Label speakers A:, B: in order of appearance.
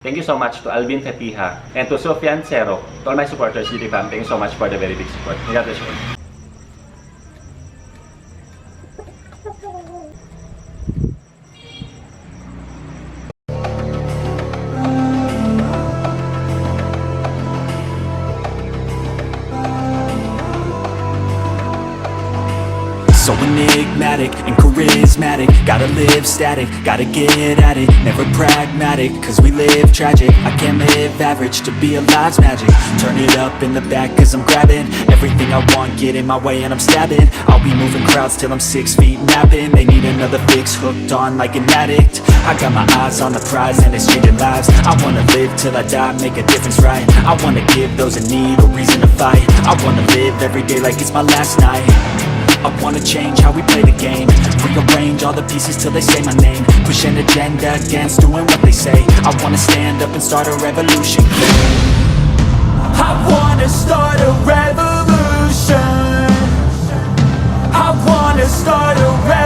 A: Thank you so much to Alvin Fatiha and to Sofian Cero, to all my supporters, GT fam. Thank you so much for the very big support. God bless you.
B: So enigmatic and charismatic, gotta live static, gotta get at it, never pragmatic, cause we live tragic. I can't live average, to be alive's magic. Turn it up in the back cause I'm grabbing everything I want, get in my way and I'm stabbing. I'll be moving crowds till I'm 6 feet napping. They need another fix, hooked on like an addict. I got my eyes on the prize and it's changing lives. I wanna live till I die, make a difference, right? I wanna give those in need a reason to fight. I wanna live every day like it's my last night. I wanna change how we play the game, rearrange all the pieces till they say my name, push an agenda against doing what they say. I wanna stand up and start a revolution. I wanna start a revolution. I wanna start a revolution.